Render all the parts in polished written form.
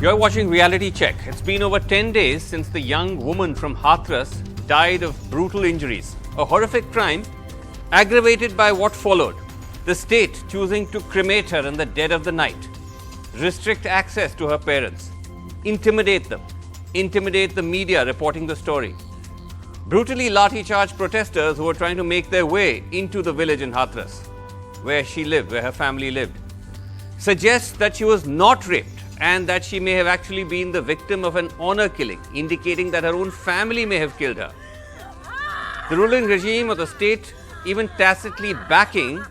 You're watching Reality Check. It's been over 10 days since the young woman from Hathras died of brutal injuries. A horrific crime aggravated by what followed. The state choosing to cremate her in the dead of the night, restrict access to her parents, intimidate them, intimidate the media reporting the story. Brutally lathi-charged protesters who were trying to make their way into the village in Hathras, where she lived, where her family lived, suggests that she was not raped and that she may have actually been the victim of an honor killing, indicating that her own family may have killed her. The ruling regime or the state even tacitly backing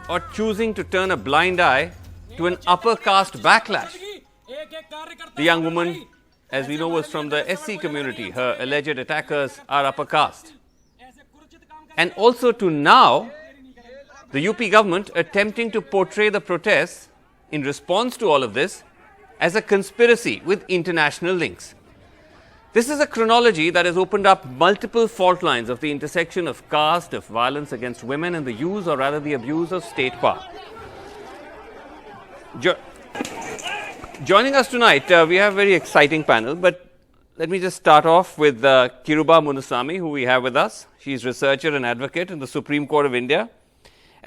or choosing to turn a blind eye to an upper caste backlash. The young woman, as we know, was from the SC community. Her alleged attackers are upper caste. And also to now, the UP government attempting to portray the protests in response to all of this as a conspiracy with international links. This is a chronology that has opened up multiple fault lines of the intersection of caste, of violence against women, and the use or rather the abuse of state power. Joining us tonight, we have a very exciting panel, but let me just start off with Kiruba Munusamy, who we have with us. She's researcher and advocate in the Supreme Court of India.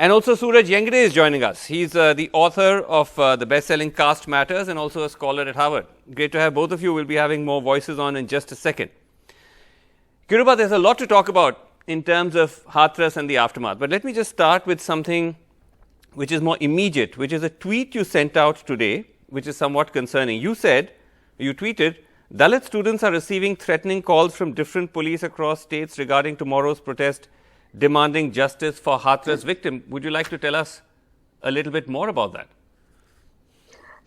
And also Suraj Yengde is joining us. He's the author of the best-selling Caste Matters and also a scholar at Harvard. Great to have both of you. We'll be having more voices on in just a second. Kiruba, there's a lot to talk about in terms of Hathras and the aftermath. But let me just start with something which is more immediate, which is a tweet you sent out today, which is somewhat concerning. You said, you tweeted, Dalit students are receiving threatening calls from different police across states regarding tomorrow's protest demanding justice for Hathras victim. Would you like to tell us a little bit more about that?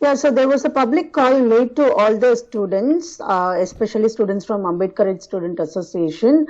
Yeah, so there was a public call made to all the students, especially students from Ambedkar Student Association,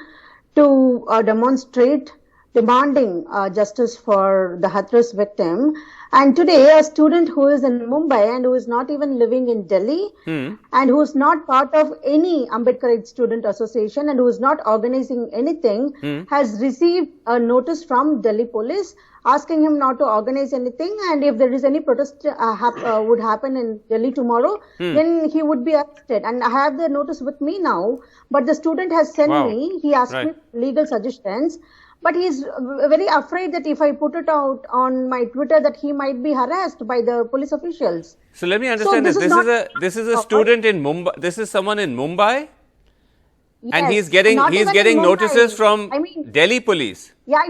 to demonstrate demanding justice for the Hathras victim. And today, a student who is in Mumbai and who is not even living in Delhi and who is not part of any Ambedkar Student Association and who is not organizing anything has received a notice from Delhi police asking him not to organize anything, and if there is any protest would happen in Delhi tomorrow, then he would be arrested. And I have the notice with me now, but the student has sent me, he asked me legal suggestions. But he's very afraid that if I put it out on my Twitter that he might be harassed by the police officials. So let me understand this. This is a student in Mumbai. This is someone in Mumbai, yes, and he's getting notices from Delhi police. Yeah,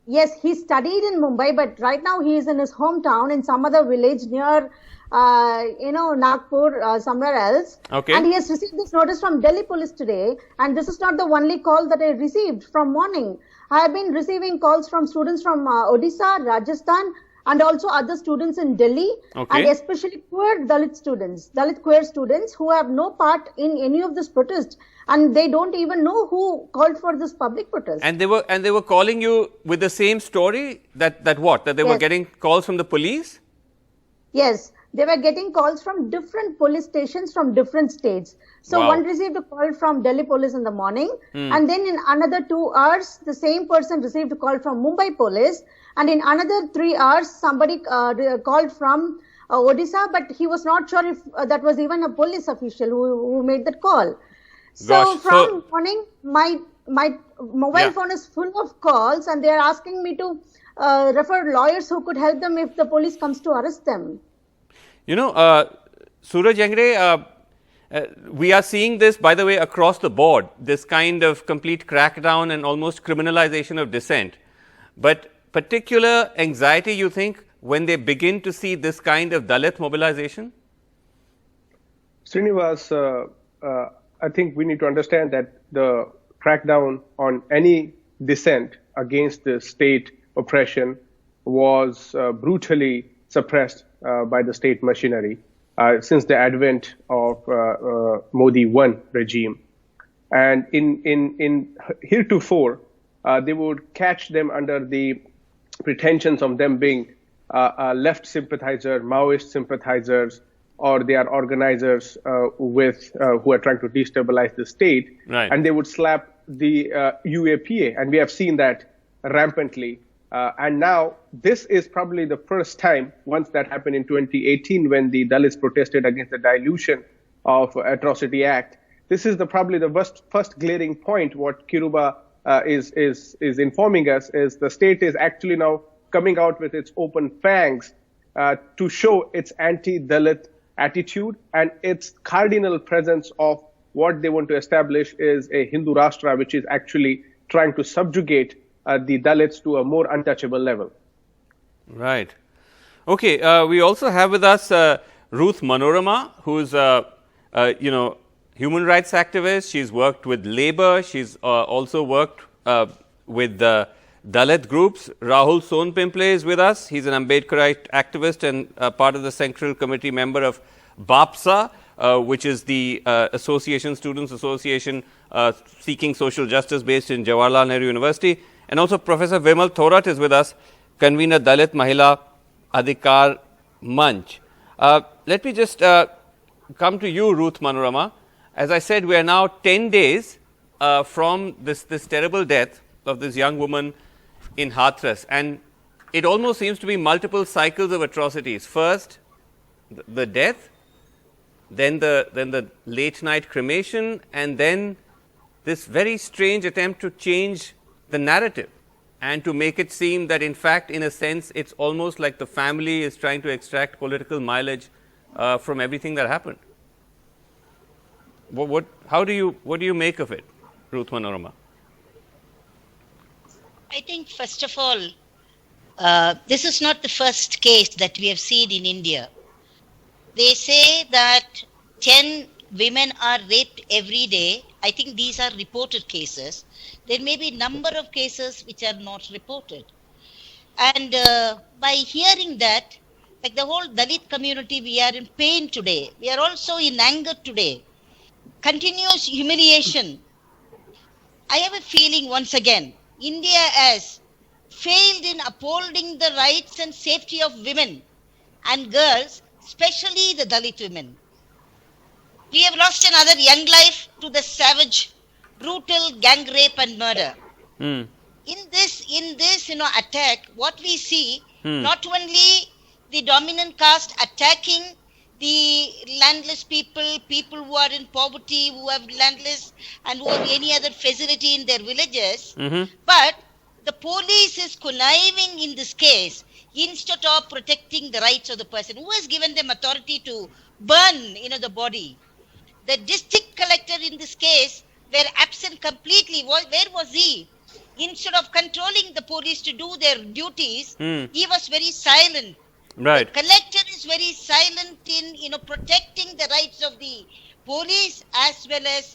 yes, he studied in Mumbai, but right now he is in his hometown in some other village near Nagpur, somewhere else. Okay. And he has received this notice from Delhi police today. And this is not the only call that I received from morning. I have been receiving calls from students from Odisha, Rajasthan, and also other students in Delhi, and especially queer Dalit students, Dalit queer students who have no part in any of this protest, and they don't even know who called for this public protest. And they were calling you with the same story that they were getting calls from the police? Yes. They were getting calls from different police stations from different states. So one received a call from Delhi police in the morning, and then in another 2 hours, the same person received a call from Mumbai police, and in another 3 hours, somebody called from Odisha, but he was not sure if that was even a police official who made that call. So from morning, my mobile phone is full of calls, and they are asking me to refer lawyers who could help them if the police comes to arrest them. You know, Suraj Yengde, we are seeing this, by the way, across the board, this kind of complete crackdown and almost criminalization of dissent. But particular anxiety, you think, when they begin to see this kind of Dalit mobilization? Srinivas, I think we need to understand that the crackdown on any dissent against the state oppression was brutally suppressed by the state machinery since the advent of Modi 1 regime. And in heretofore, they would catch them under the pretensions of them being left sympathizer, Maoist sympathizers, or they are organizers who are trying to destabilize the state. Right. And they would slap the UAPA. And we have seen that rampantly. And now this is probably the first time, once that happened in 2018, when the Dalits protested against the dilution of Atrocity Act. This is probably the first glaring point. What Kiruba is informing us is the state is actually now coming out with its open fangs to show its anti-Dalit attitude and its cardinal presence of what they want to establish is a Hindu Rashtra, which is actually trying to subjugate the Dalits to a more untouchable level. Right. Okay. We also have with us Ruth Manorama, who's human rights activist. She's worked with labor. She's also worked with Dalit groups. Rahul Sonpimple is with us. He's an Ambedkarite activist and part of the Central Committee member of BAPSA, which is the Students Association seeking social justice based in Jawaharlal Nehru University. And also Professor Vimal Thorat is with us, convener Dalit Mahila Adhikar Manch. Let me just come to you, Ruth Manorama. As I said, we are now 10 days from this terrible death of this young woman in Hathras, and it almost seems to be multiple cycles of atrocities. First, the death, then the late night cremation, and then this very strange attempt to change the narrative and to make it seem that in fact, in a sense, it's almost like the family is trying to extract political mileage from everything that happened. What do you make of it, Ruth Manorama? I think first of all, this is not the first case that we have seen in India. They say that 10 women are raped every day. I think these are reported cases. There may be a number of cases which are not reported. And by hearing that, like the whole Dalit community, we are in pain today. We are also in anger today. Continuous humiliation. I have a feeling once again, India has failed in upholding the rights and safety of women and girls, especially the Dalit women. We have lost another young life to the savage, brutal gang rape and murder. In this attack, what we see, not only the dominant caste attacking the landless people who are in poverty, who have landless and who have any other facility in their villages, but the police is conniving in this case instead of protecting the rights of the person. Who has given them authority to burn, the body? The district collector in this case were absent completely. Where was he? Instead of controlling the police to do their duties, he was very silent. Right. The collector is very silent in protecting the rights of the police as well as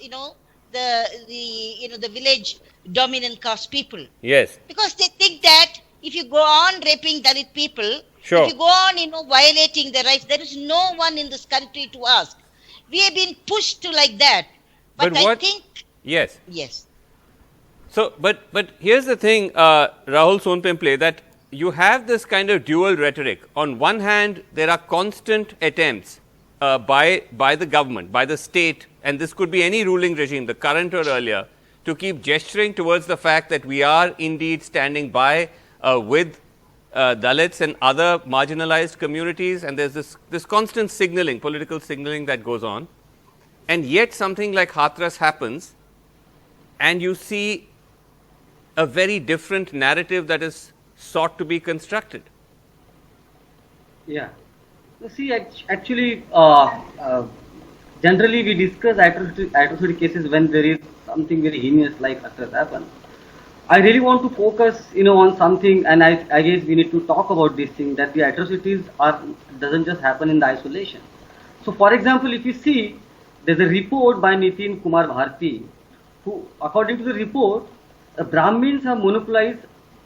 the village dominant caste people. Yes. Because they think that if you go on raping Dalit people, sure, if you go on violating their rights, there is no one in this country to ask. We have been pushed to like that. But I think yes. So but here's the thing, Rahul Sonpimple, that you have this kind of dual rhetoric. On one hand, there are constant attempts by the government, by the state, and this could be any ruling regime, the current or earlier, to keep gesturing towards the fact that we are indeed standing by with Dalits and other marginalized communities, and there's this constant signaling, political signaling that goes on. And yet something like Hathras happens, and you see a very different narrative that is sought to be constructed. Yeah. See, actually, generally we discuss atrocity cases when there is something very heinous like Hathras happen. I really want to focus, on something, and I guess we need to talk about this thing, that the atrocities doesn't just happen in the isolation. So, for example, if you see, there's a report by Nitin Kumar Bharti, who, according to the report, Brahmins have monopolized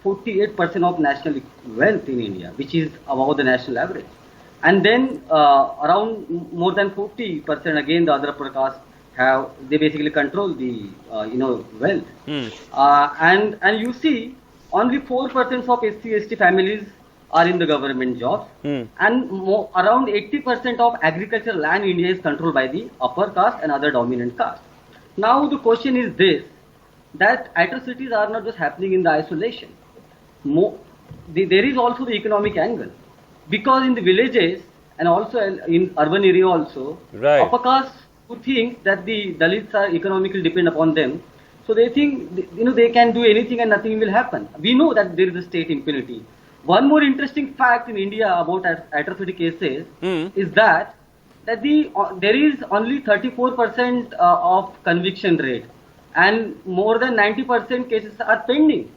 48% of national wealth in India, which is above the national average. And then around more than 40% again the other castes they basically control the wealth. And you see only 4% of SC/ST families are in the government jobs, and around 80% of agricultural land in India is controlled by the upper caste and other dominant caste. Now the question is this, that atrocities are not just happening in the isolation. There is also the economic angle, because in the villages and also in urban area also, right, upper caste who think that the Dalits are economically depend upon them. So they think, they can do anything and nothing will happen. We know that there is a state impunity. One more interesting fact in India about atrocity cases is that there is only 34% of conviction rate, and more than 90% cases are pending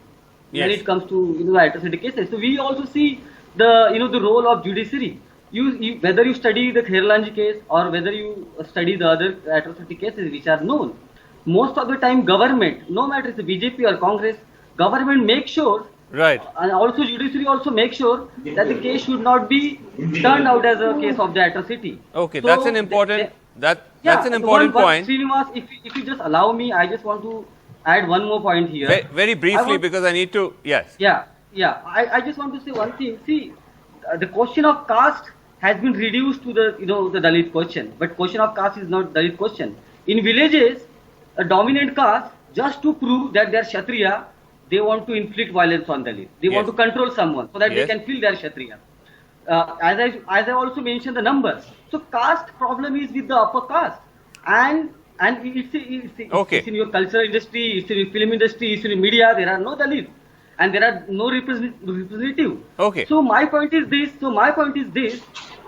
when it comes to atrocity cases. So we also see the role of judiciary. Whether you study the Khairlanji case or whether you study the other atrocity cases which are known, most of the time government, no matter it's the BJP or Congress, government makes sure. Right. And also judiciary also make sure that the case should not be turned out as a case of the atrocity. Okay, So that's an important one, point. Srinivas, if you just allow me, I just want to add one more point here. Very briefly, because I need to. Yes. Yeah. I just want to say one thing. See, the question of caste has been reduced to the the Dalit question, but question of caste is not Dalit question. In villages, a dominant caste, just to prove that they are Kshatriya, they want to inflict violence on Dalit. They want to control someone so that they can feel they are Kshatriya. As I also mentioned the numbers. So caste problem is with the upper caste, and it's in your cultural industry, it's in your film industry, it's in your media. There are no Dalits and there are no representative. Okay. So my point is this.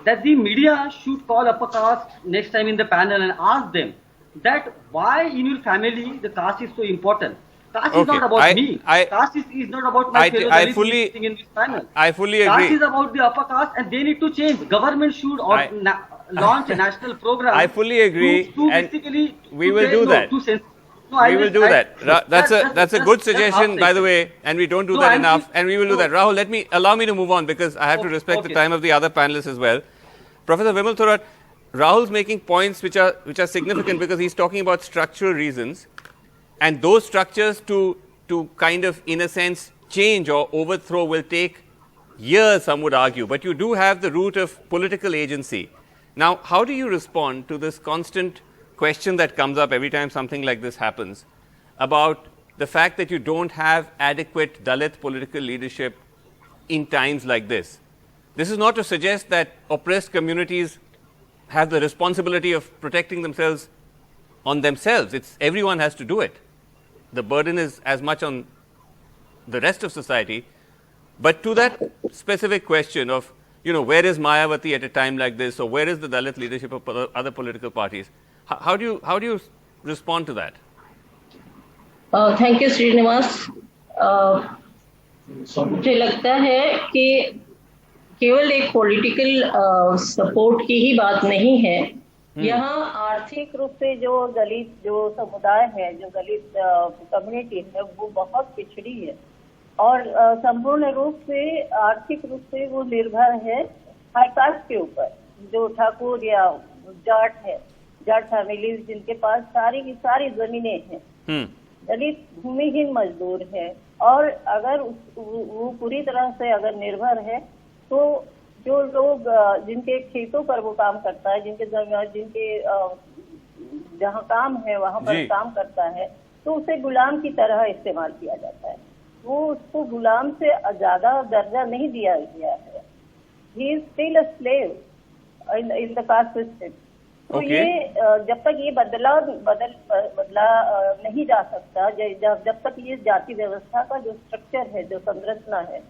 That the media should call upper caste next time in the panel and ask them that why in your family the caste is so important. Caste is not about me. Caste is not about my fellow Dalits sitting in this panel. I fully agree. Caste is about the upper caste, and they need to change. Government should launch a national program. I fully agree. And we will do that. We will do that. That's a good suggestion, by the way, and we don't do that enough, and we will do that. Rahul, allow me to move on because I have to respect the time of the other panelists as well. Professor Vimal Thorat, Rahul's making points which are significant because he's talking about structural reasons. And those structures to kind of, in a sense, change or overthrow will take years, some would argue. But you do have the root of political agency. Now, how do you respond to this constant question that comes up every time something like this happens about the fact that you don't have adequate Dalit political leadership in times like this? This is not to suggest that oppressed communities have the responsibility of protecting themselves on themselves. Everyone has to do it. The burden is as much on the rest of society. But to that specific question of, where is Mayawati at a time like this, or where is the Dalit leadership of other political parties? How do you respond to that? Thank you, Srinivas. मुझे लगता है कि केवल एक political support की ही बात नहीं है. यहाँ आर्थिक रूप से जो दलित समुदाय है, जो दलित कम्युनिटी है, वो बहुत पिछड़ी है और संपूर्ण रूप से आर्थिक रूप से वो निर्भर है हाई कास्ट के ऊपर. जो ठाकुर या जाट है, जाट फैमिलीज जिनके पास सारी की सारी जमीनें हैं, दलित भूमिहीन मजदूर है और अगर वो पूरी तरह से अगर निर्भर है तो जो लोग जिनके खेतों पर वो काम करता है, जिनके जहाँ काम है वहाँ पर काम करता है, तो उसे गुलाम की तरह इस्तेमाल किया जाता है. वो उसको गुलाम से ज्यादा दर्जा नहीं दिया गया है. He is still a slave in the caste system. तो ये जब तक ये बदला नहीं जा सकता, जब तक ये जाति व्यवस्था का जो स्ट्रक्चर है, जो संरचना है,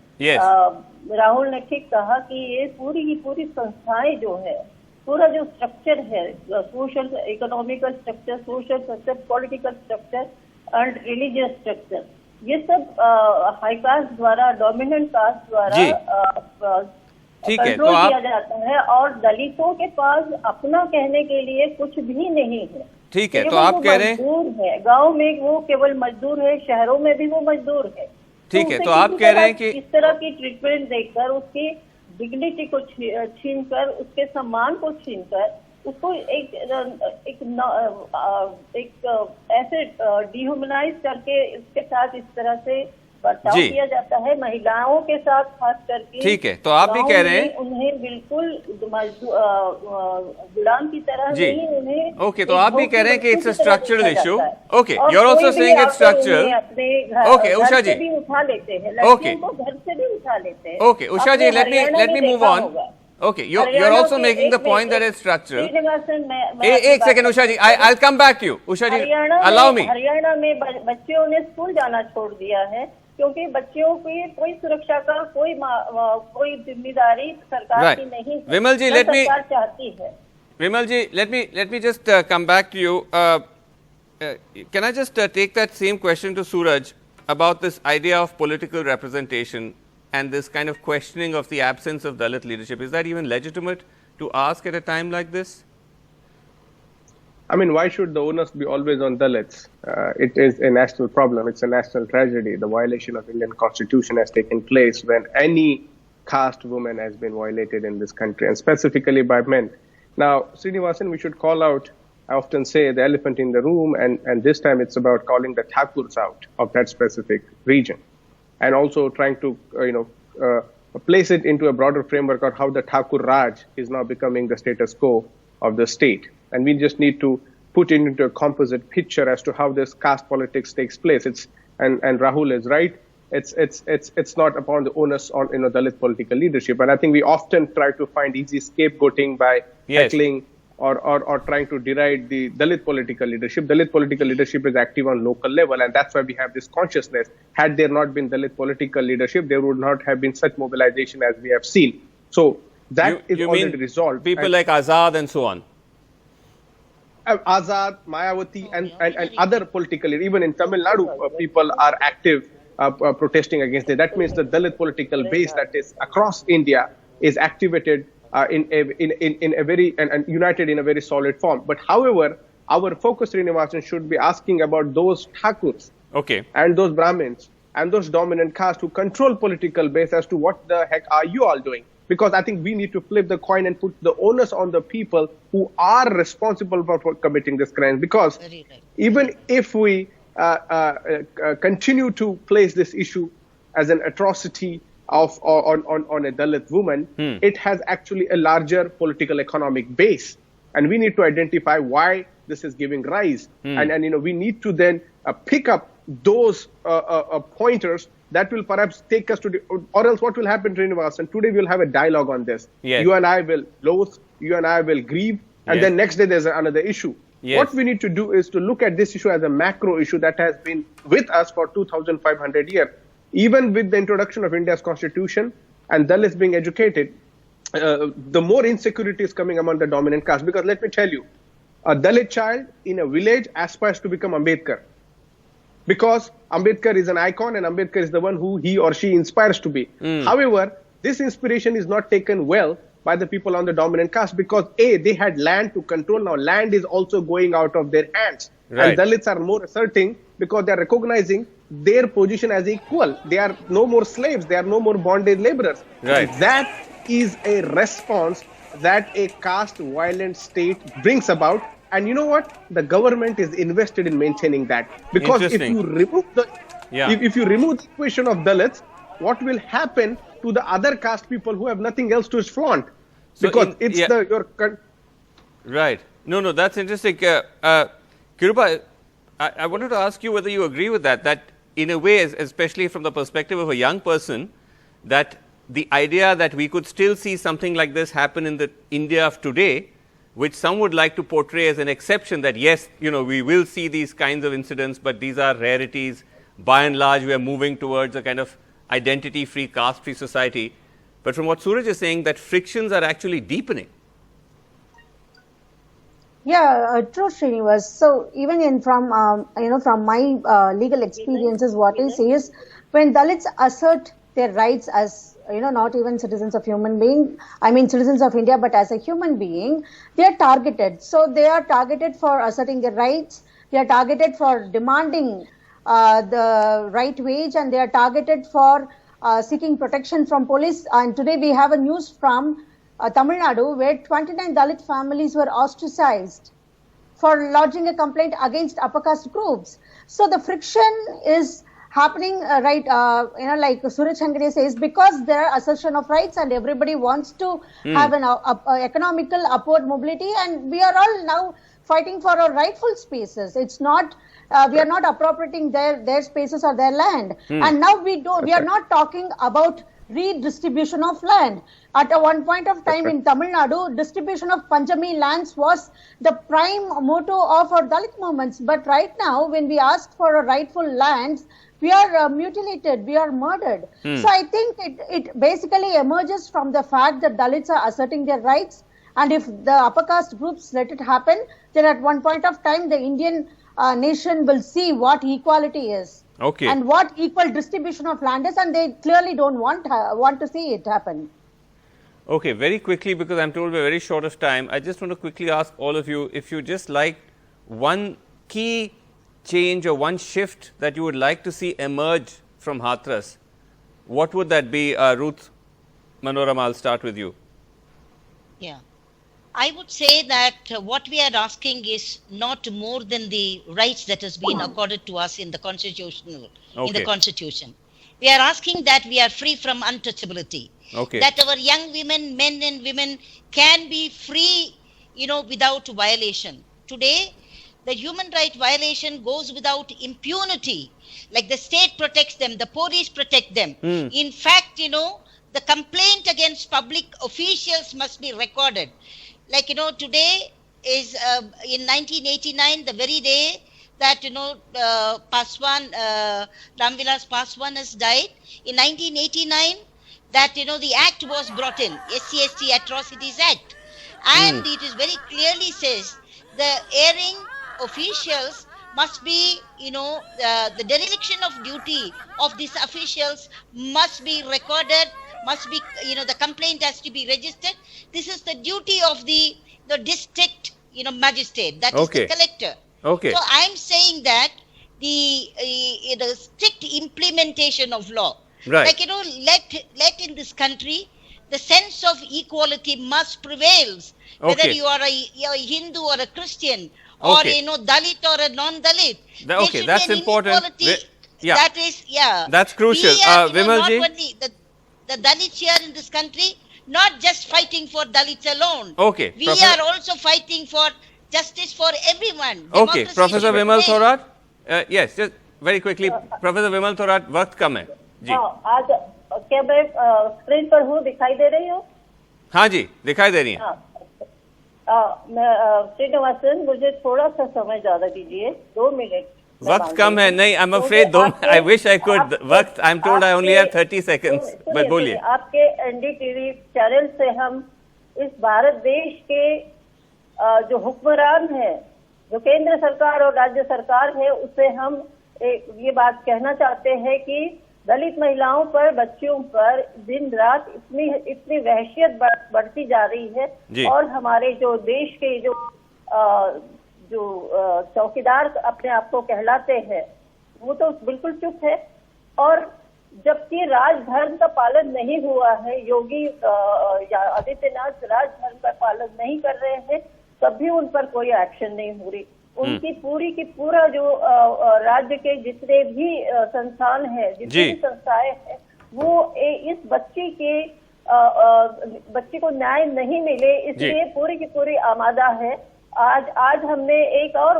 राहुल ने ठीक कहा कि ये पूरी की पूरी संस्थाएं जो है, पूरा जो स्ट्रक्चर है, social economical structure, social structure, political structure and religious structure, ये सब हाई कास्ट द्वारा, डोमिनेंट कास्ट द्वारा कंट्रोल किया जाता है और दलितों के पास अपना कहने के लिए कुछ भी नहीं है. ठीक है, तो आप कह रहे हैं मजदूर है, गांव में वो केवल मजदूर है, शहरों में भी वो मजदूर है. ठीक है, तो आप कह रहे हैं कि इस तरह की ट्रीटमेंट देकर, उसकी डिग्निटी को छीनकर, उसके सम्मान को छीनकर, उसको एक ऐसे डिह्यूमनाइज करके उसके साथ इस तरह से बर्ताव किया जाता है, महिलाओं के साथ खास करके. ठीक है, तो आप भी कह रहे हैं उन्हें बिल्कुल गुलाम की तरह नहीं, उन्हें ओके, तो आप भी कह रहे हैं कि it's a structural issue. Okay, you are also saying it's structural. Okay, Usha ji उठा लेते हैं, ओके, घर से भी उठा लेते हैं. Okay, Usha ji, let me move on. Okay, you're also making the point that it's structural. एक second, Usha ji, I'll come back to you. Usha ji, allow me. Haryana में बच्चों ने स्कूल जाना छोड़ दिया है क्योंकि बच्चों की कोई सुरक्षा का कोई जिम्मेदारी सरकार की नहीं है। Vimal ji, सरकार चाहती है। Vimal ji, let me just come back to you. Can I just take that same question to Suraj about this idea of political representation and this kind of questioning of the absence of Dalit leadership? Is that even legitimate to ask at a time like this? I mean, why should the onus be always on Dalits? It is a national problem. It's a national tragedy. The violation of Indian constitution has taken place when any caste woman has been violated in this country, and specifically by men. Now, Srinivasan, we should call out, I often say, the elephant in the room, and this time it's about calling the Thakurs out of that specific region, and also trying to, place it into a broader framework of how the Thakur Raj is now becoming the status quo of the state. And we just need to put it into a composite picture as to how this caste politics takes place. And Rahul is right. It's not upon the onus on Dalit political leadership. And I think we often try to find easy scapegoating by heckling or trying to deride the Dalit political leadership. Dalit political leadership is active on local level, and that's why we have this consciousness. Had there not been Dalit political leadership, there would not have been such mobilization as we have seen. So that is already resolved. People like Azad and so on. Azad, Mayawati, and other political, even in Tamil Nadu, people are active protesting against it. That means the Dalit political base that is across India is activated in a very and united in a very solid form. But however, our focus, Srinivasan, should be asking about those Thakurs and those Brahmins and those dominant castes who control political base as to what the heck are you all doing? Because I think we need to flip the coin and put the onus on the people who are responsible for committing this crime. Because even if we continue to place this issue as an atrocity on a Dalit woman, it has actually a larger political economic base. And we need to identify why this is giving rise. And we need to then pick up those pointers that will perhaps take us to or else what will happen, Srinivasan? Today we'll have a dialogue on this. Yes. You and I will loathe, you and I will grieve, and then next day there's another issue. Yes. What we need to do is to look at this issue as a macro issue that has been with us for 2,500 years. Even with the introduction of India's constitution and Dalits being educated, the more insecurity is coming among the dominant caste. Because let me tell you, a Dalit child in a village aspires to become Ambedkar. Because Ambedkar is an icon and Ambedkar is the one who he or she inspires to be. However, this inspiration is not taken well by the people on the dominant caste because they had land to control. Now land is also going out of their hands. Right. And Dalits are more asserting because they are recognizing their position as equal. They are no more slaves. They are no more bondage laborers. Right. And that is a response that a caste violent state brings about. And you know what? The government is invested in maintaining that. Because if you remove the if you remove the question of Dalits, what will happen to the other caste people who have nothing else to flaunt? Because Right. No, that's interesting. Kiruba, I wanted to ask you whether you agree with that in a way, especially from the perspective of a young person, that the idea that we could still see something like this happen in the India of today, which some would like to portray as an exception, that yes, we will see these kinds of incidents, but these are rarities. By and large, we are moving towards a kind of identity-free, caste-free society. But from what Suraj is saying, that frictions are actually deepening. Yeah, true, Srinivas. So even from my legal experiences, what I say is when Dalits assert their rights as not even citizens of citizens of India, but as a human being, they are targeted. So they are targeted for asserting their rights. They are targeted for demanding the right wage, and they are targeted for seeking protection from police. And today we have a news from Tamil Nadu where 29 Dalit families were ostracized for lodging a complaint against upper caste groups. So the friction is happening like Suraj Hangade says, because there are assertion of rights and everybody wants to have an economical upward mobility, and we are all now fighting for our rightful spaces. It's not we are not appropriating their spaces or their land. And now we are not talking about redistribution of land. At one point of time in Tamil Nadu, distribution of Panchami lands was the prime motto of our Dalit movements. But right now, when we ask for a rightful lands, we are mutilated, we are murdered. So I think it basically emerges from the fact that Dalits are asserting their rights. And if the upper caste groups let it happen, then at one point of time, the Indian nation will see what equality is. Okay. And what equal distribution of land is, and they clearly don't want to see it happen. Okay, very quickly, because I'm told we're very short of time, I just want to quickly ask all of you if you just like one key change or one shift that you would like to see emerge from Hathras, what would that be? Ruth Manoram, I'll start with you. Yeah. I would say that what we are asking is not more than the rights that has been accorded to us in the constitution. We are asking that we are free from untouchability. Okay. That our young women, men and women can be free, without violation. Today, the human right violation goes without impunity. Like the state protects them, the police protect them. In fact, the complaint against public officials must be recorded. Like, today is in 1989, the very day that, Paswan, Ramvilas Paswan has died. In 1989, that, the act was brought in, SC/ST Atrocities Act. And it is very clearly says the erring officials must be, the dereliction of duty of these officials must be recorded, must be, the complaint has to be registered. This is the duty of the district, magistrate, that is the collector. Okay. So I'm saying that the strict implementation of law, right. like, let in this country, the sense of equality must prevail. Whether Okay. you are a Hindu or a Christian, or Okay. Dalit or a non-Dalit. Okay, that's important. Yeah. That is, That's crucial. We are, Vimalji? not only the Dalits here in this country, not just fighting for Dalits alone. Okay, We are also fighting for justice for everyone. Okay, Democracy Professor should Vimal prevail. Thorat? Yes, just very quickly. Professor Vimal Thorat, वक्त कम है जी. आज क्या मैं screen पर हूँ, दिखाई दे रही हूँ? हाँ जी, दिखाई दे रही है. मैं श्रीनिवासन, मुझे थोड़ा सा समय ज्यादा दीजिए, 2 मिनट. वक्त कम है. नहीं, I'm afraid I wish I could. वक्त, I'm told I only have 30 seconds. But बोलिए. आपके एनडीटीवी चैनल से हम इस भारत देश के जो हुक्मरान है, जो केंद्र सरकार और राज्य सरकार है, उससे हम ये बात कहना चाहते हैं कि दलित महिलाओं पर, बच्चियों पर दिन रात इतनी वहशियत बढ़ती जा रही है. और हमारे जो देश के जो चौकीदार अपने आप को कहलाते हैं, वो तो बिल्कुल चुप है. और जबकि राजधर्म का पालन नहीं हुआ है, योगी आदित्यनाथ राजधर्म का पालन नहीं कर रहे हैं, तब भी उन पर कोई एक्शन नहीं हो रही. उनकी पूरी की पूरा जो राज्य के जितने भी संस्थान है, जितनी भी संस्थाएं हैं, वो इस बच्ची को न्याय नहीं मिले, इसलिए पूरी की पूरी आमादा है. आज हमने एक और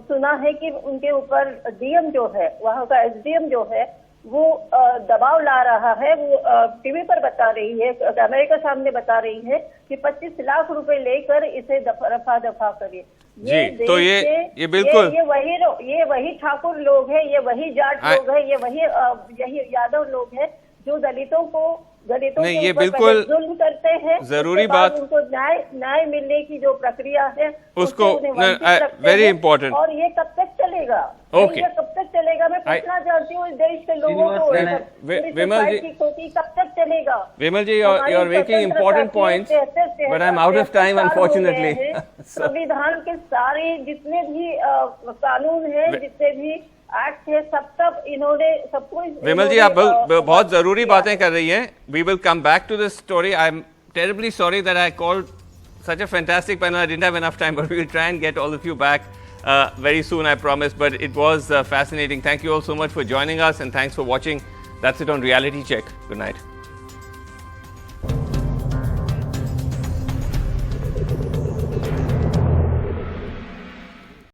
सुना है कि उनके ऊपर डीएम जो है, वहाँ का एसडीएम जो है, वो दबाव ला रहा है. वो टीवी पर बता रही है, कैमरे के सामने बता रही है कि 25 लाख रुपए लेकर इसे रफा दफा करिए. जी, तो ये बिल्कुल ये वही ठाकुर लोग हैं, ये वही जाट लोग हैं, यही यादव लोग हैं जो दलितों नहीं, के ये ऊपर बिल्कुल जुल्म करते हैं. जरूरी बात. उनको न्याय मिलने की जो प्रक्रिया है, उसको रखते वेरी हैं. इंपॉर्टेंट. और ये कब तक चलेगा? Okay. ये कब तक चलेगा? मैं पूछना चाहती हूँ इस देश के लोगों को, विमल जी, कब तक चलेगा? विमल जी, you are making important points, but I'm out of time, unfortunately. संविधान के सारे जितने भी कानून हैं, जितने भी एक्ट है, सब इन्होंने सबको. विमल जी, आप बहुत जरूरी बातें कर रही हैं. We will come back to this story. I'm terribly sorry that I called such a fantastic panel. I didn't have enough time, but we will try and get all of you back very soon, I promise. But it was fascinating. Thank you all so much for joining us, and thanks for watching. That's it on Reality Check. Good night.